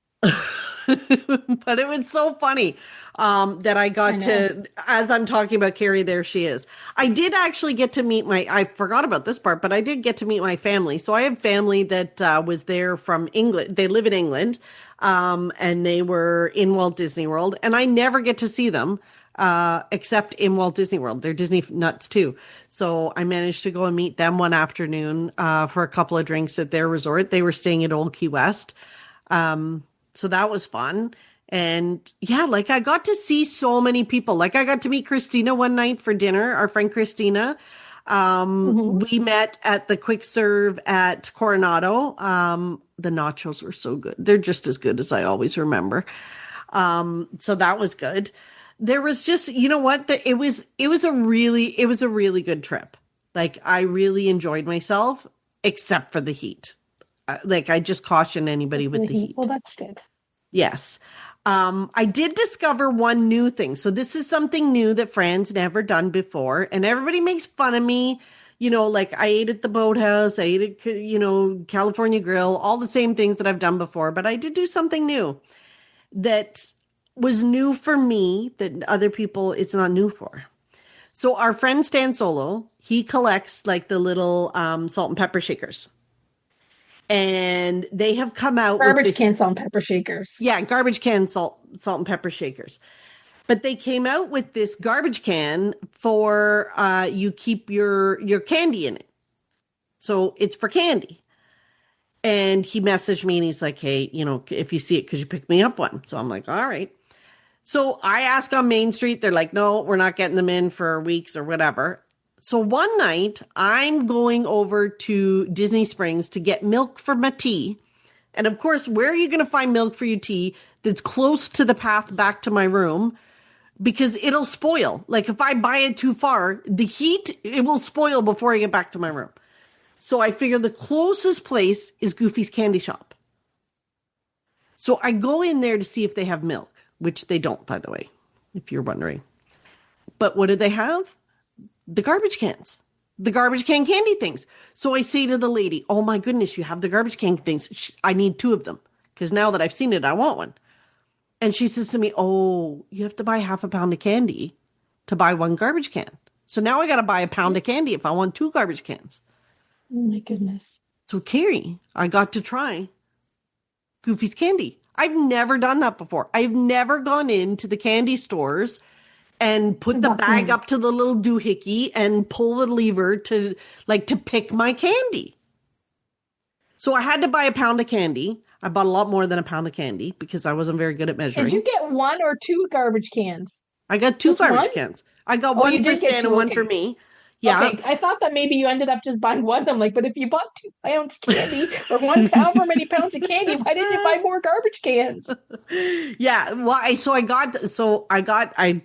But it was so funny that I I got know. to, as I'm talking about Carrie, there she is. I did actually get to meet I forgot about this part, but I did get to meet my family. So I have family that was there from England. They live in England, and they were in Walt Disney World, and I never get to see them except in Walt Disney World. They're Disney nuts too. So I managed to go and meet them one afternoon for a couple of drinks at their resort. They were staying at Old Key West. So that was fun. And yeah, like I got to see so many people. Like I got to meet Christina one night for dinner, our friend Christina. Hmm. We met at the quick serve at Coronado. The nachos were so good. They're just as good as I always remember. So that was good. There was just, you know what? It was a really good trip. Like I really enjoyed myself, except for the heat. Like I just caution anybody with The the heat. Well, heat. that's good. Yes. I did discover one new thing. So this is something new that Fran's never done before, and everybody makes fun of me. Like I ate at the boathouse, I ate at, California Grill, all the same things that I've done before, but I did do something new that was new for me that other people it's not new for. So our friend Stan Solo, he collects like the little salt and pepper shakers. And they have come out with Garbage this. can, salt, and pepper shakers. Yeah, garbage can salt and pepper shakers. But they came out with this garbage can for you keep your candy in it. So it's for candy. And he messaged me and he's like, hey, if you see it, could you pick me up one? So I'm like, all right. So I ask on Main Street. They're like, no, we're not getting them in for weeks or whatever. So one night I'm going over to Disney Springs to get milk for my tea. And of course, where are you going to find milk for your tea that's close to the path back to my room? Because it'll spoil. Like if I buy it too far, the heat, it will spoil before I get back to my room. So I figure the closest place is Goofy's Candy Shop. So I go in there to see if they have milk, which they don't, by the way, if you're wondering. But what do they have? The garbage cans. The garbage can candy things. So I say to the lady, oh my goodness, you have the garbage can things. I need two of them because now that I've seen it, I want one. And she says to me, oh, you have to buy half a pound of candy. to buy 1 garbage can. So now I got to buy a pound of candy if I want 2 garbage cans. Oh my goodness. So Carrie, I got to try Goofy's candy. I've never done that before. I've never gone into the candy stores and put the bag up to the little doohickey and pull the lever to pick my candy. So I had to buy a pound of candy. I bought a lot more than a pound of candy because I wasn't very good at measuring. Did you get 1 or 2 garbage cans? I got 2 garbage cans. I got one for Stan and one for me. Yeah. Okay, I thought that maybe you ended up just buying one. I'm like, but if you bought 2 pounds candy or 1 pound for many pounds of candy, why didn't you buy more garbage cans? Yeah, well, I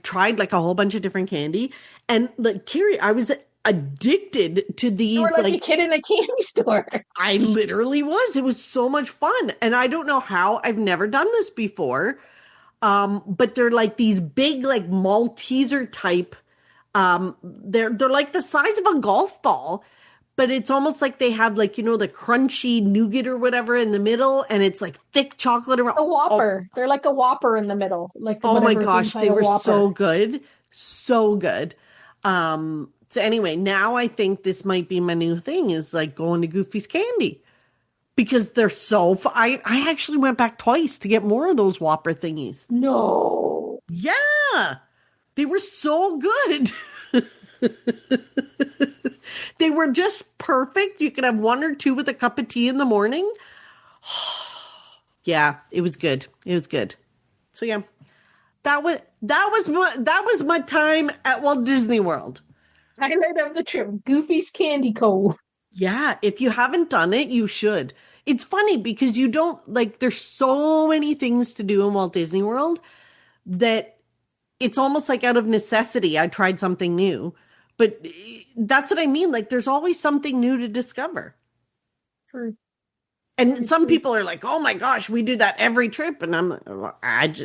tried like a whole bunch of different candy, and like Carrie, I was addicted to these. You were like a kid in a candy store. I literally was. It was so much fun, and I don't know how. I've never done this before, but they're like these big, like Malteser type. They're like the size of a golf ball, but it's almost like they have like, the crunchy nougat or whatever in the middle, and it's like thick chocolate around. A Whopper. They're like a Whopper in the middle. Like oh my gosh, they were so good. So good. So anyway, now I think this might be my new thing is like going to Goofy's Candy because they're so I actually went back twice to get more of those Whopper thingies. No. Yeah. They were so good. They were just perfect. You could have 1 or 2 with a cup of tea in the morning. Yeah, it was good. It was good. So yeah, that was my time at Walt Disney World. Highlight of the trip, Goofy's Candy Co. Yeah, if you haven't done it, you should. It's funny because you don't there's so many things to do in Walt Disney World that it's almost like out of necessity, I tried something new. But that's what I mean. Like, there's always something new to discover. True. And some people are like, oh my gosh, we do that every trip. And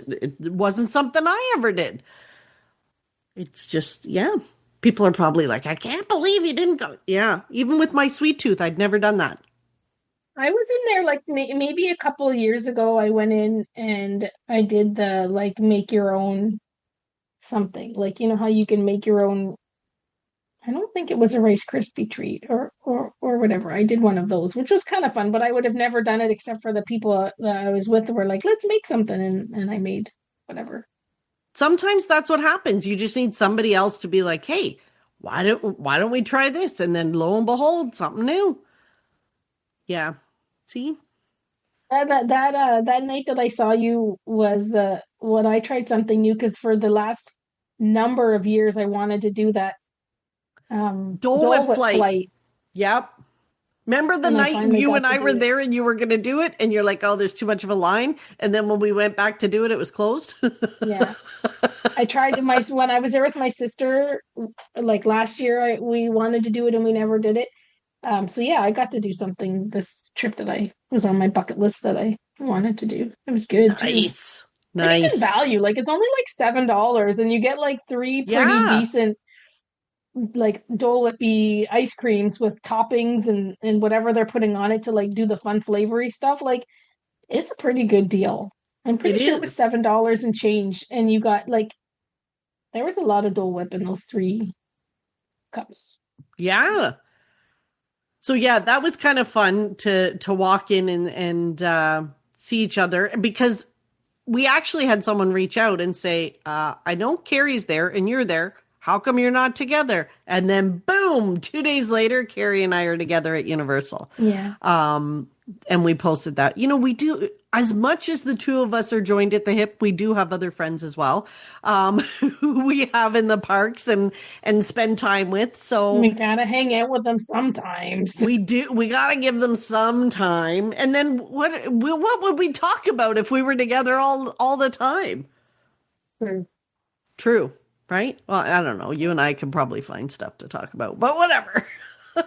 it wasn't something I ever did. It's just, yeah. People are probably like, I can't believe you didn't go. Yeah. Even with my sweet tooth, I'd never done that. I was in there like maybe a couple of years ago. I went in and I did the make your own something, like how you can make your own. I don't think it was a Rice Krispie treat or whatever. I did one of those, which was kind of fun, but I would have never done it except for the people that I was with were like, let's make something, and I made whatever. Sometimes that's what happens. You just need somebody else to be like, hey, why don't we try this? And then lo and behold, something new. Yeah. See? That night that I saw you was when I tried something new, because for the last number of years I wanted to do that Dole Whip flight. Yep. Remember the night you and I were there and you were going to do it and you're like, oh, there's too much of a line. And then when we went back to do it, it was closed. Yeah. I tried when I was there with my sister, like last year, we wanted to do it and we never did it. So yeah, I got to do something this trip that I was on my bucket list that I wanted to do. It was good. Nice. Too. Nice. Value. Like it's only like $7 and you get like 3 pretty decent like Dole Whippy ice creams with toppings and whatever they're putting on it to like do the fun flavory stuff. Like it's a pretty good deal. I'm pretty sure it was $7 and change. And you got there was a lot of Dole Whip in those 3 cups. Yeah. So yeah, that was kind of fun to walk in and see each other, because we actually had someone reach out and say, I know Carrie's there and you're there. How come you're not together? And then boom, 2 days later, Carrie and I are together at Universal. Yeah. And we posted that. We do, as much as the 2 of us are joined at the hip, we do have other friends as well, who we have in the parks and spend time with. So we gotta hang out with them sometimes. We do. We gotta give them some time. And then what would we talk about if we were together all the time? True. Right? Well, I don't know. You and I could probably find stuff to talk about, but whatever. For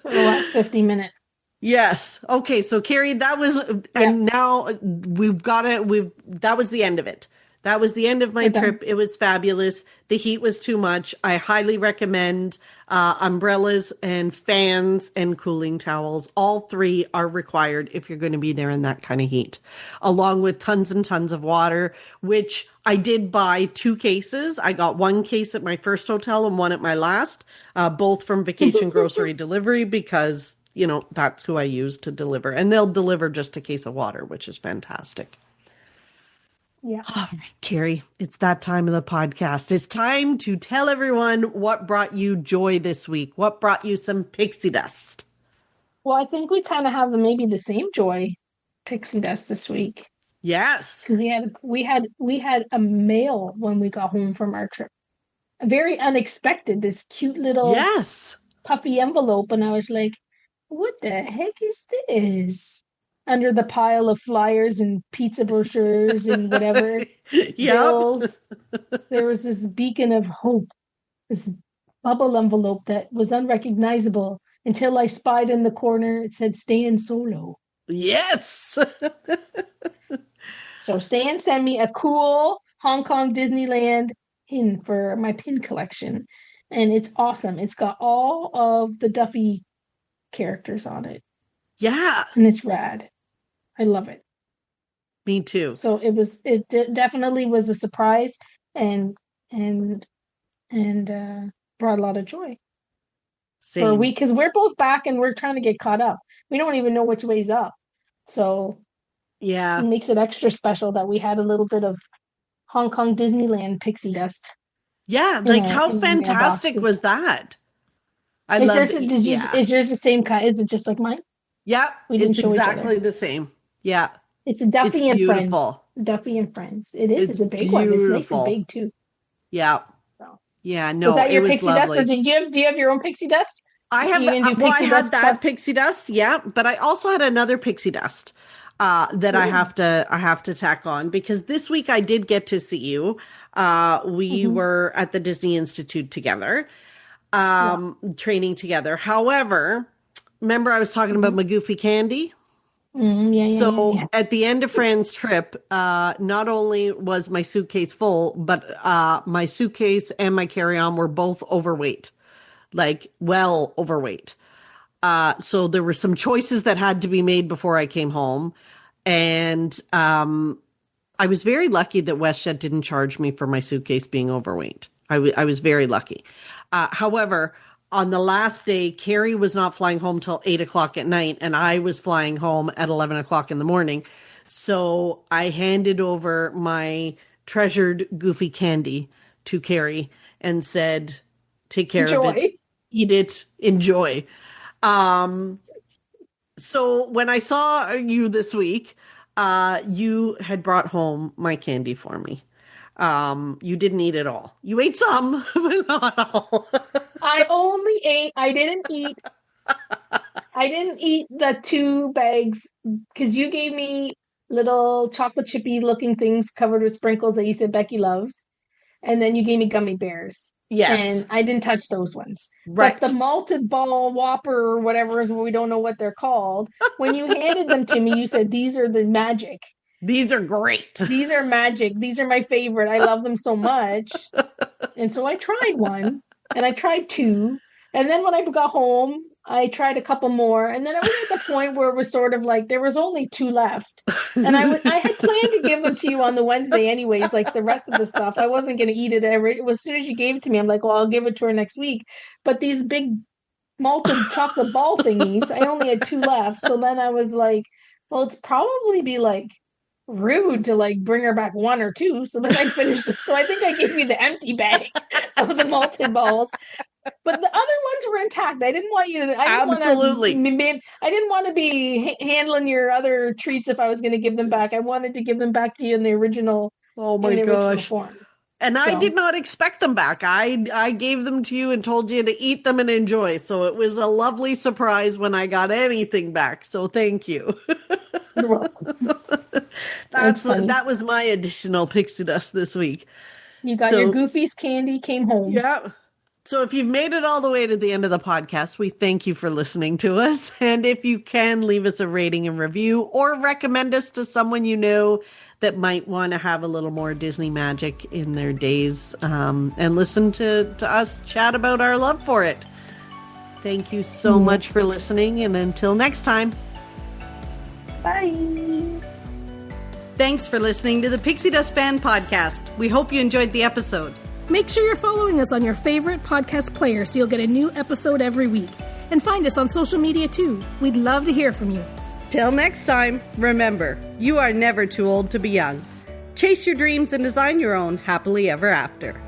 the last 50 minutes. Yes. Okay. So Carrie, that was, and now we've got it. That was the end of it. That was the end of my We're done. trip. It was fabulous. The heat was too much. I highly recommend umbrellas and fans and cooling towels. All three are required if you're going to be there in that kind of heat, along with tons and tons of water, which I did buy 2 cases. I got 1 case at my first hotel and 1 at my last, both from Vacation Grocery Delivery because, you know, that's who I use to deliver. And they'll deliver just a case of water, which is fantastic. Yeah. All right, Carrie, it's that time of the podcast. It's time to tell everyone what brought you joy this week. What brought you some pixie dust? Well, I think we kind of have maybe the same joy pixie dust this week. Yes. Because we had a mail when we got home from our trip. Very unexpected, this cute little Yes. puffy envelope, and I was like, what the heck is this? Under the pile of flyers and pizza brochures and whatever Yep. bills, there was this beacon of hope, this bubble envelope that was unrecognizable until I spied in the corner. It said "Stay Solo." Yes. So Stan sent me a cool Hong Kong Disneyland pin for my pin collection, and it's awesome. It's got all of the Duffy characters on it, Yeah. and it's rad. I love it. Me too. So it definitely was a surprise and and brought a lot of joy for a Same. week because we're both back and we're trying to get caught up. We don't even know which way's up, so it Yeah. makes it extra special that we had a little bit of Hong Kong Disneyland pixie dust Yeah. in Like, our how fantastic mailboxes. was that? I Is loved yours it. did you Yeah. is yours the same kind? Is it just like mine? Yeah. We didn't It's show each exactly other. the same. Yeah. It's a Duffy It's and Friends. beautiful. Duffy and Friends. It is. It's It's a big one. It's nice and beautiful. big too. Yeah. So, Yeah. was No, that it your was pixie dust, or lovely. do you have your own pixie dust? I have, You gonna do well, I pixie had dust that plus? pixie dust, yeah, but I also had another pixie dust that Ooh. I have to tack on because this week I did get to see you. We Mhm. were at the Disney Institute together, Yeah. training together. However, remember I was talking about Mhm. my goofy candy? Yeah. So at the end of Fran's trip, not only was my suitcase full, but my suitcase and my carry-on were both overweight, like well overweight. So there were some choices that had to be made before I came home. And I was very lucky that WestJet didn't charge me for my suitcase being overweight. I was very lucky. However, on the last day, Carrie was not flying home till 8 o'clock at night, and I was flying home at 11 o'clock in the morning. So I handed over my treasured goofy candy to Carrie and said, take care of it, Joy. eat it, enjoy. Um, so when I saw you this week, you had brought home my candy for me. You didn't eat it all. You ate some, but not all. I didn't eat the 2 bags because you gave me little chocolate chippy looking things covered with sprinkles that you said Becky loves. And then you gave me gummy bears. Yes, And I didn't touch those ones. But the right. malted ball whopper or whatever is we don't know what they're called. When you handed them to me, you said these are the magic. These are great. These are magic. These are my favorite. I love them so much. And so I tried one and I tried 2. And then when I got home, I tried a couple more. And then I was at the point where it was sort of like there was only 2 left. And I had planned to give them to you on the Wednesday anyways, like the rest of the stuff. I wasn't going to eat it as soon as you gave it to me. I'm like, well, I'll give it to her next week. But these big malted chocolate ball thingies, I only had 2 left. So then I was like, well, it's probably be like rude to like bring her back 1 or 2. So then I finished it. So I think I gave you the empty bag of the malted balls. But the other ones were intact. I didn't want you to. Absolutely. I didn't want to be handling your other treats if I was going to give them back. I wanted to give them back to you in the original. Oh In my the original gosh. form. And I So. did not expect them back. I gave them to you and told you to eat them and enjoy. So it was a lovely surprise when I got anything back. So thank you. You're welcome. That's funny. That was my additional pixie dust this week. You got So- your Goofy's candy, came home. Yeah. So if you've made it all the way to the end of the podcast, we thank you for listening to us. And if you can, leave us a rating and review or recommend us to someone you know that might want to have a little more Disney magic in their days, and listen to us chat about our love for it. Thank you so much for listening, and until next time. Bye. Thanks for listening to the Pixie Dust Fan Podcast. We hope you enjoyed the episode. Make sure you're following us on your favorite podcast player so you'll get a new episode every week. And find us on social media too. We'd love to hear from you. Till next time, remember, you are never too old to be young. Chase your dreams and design your own happily ever after.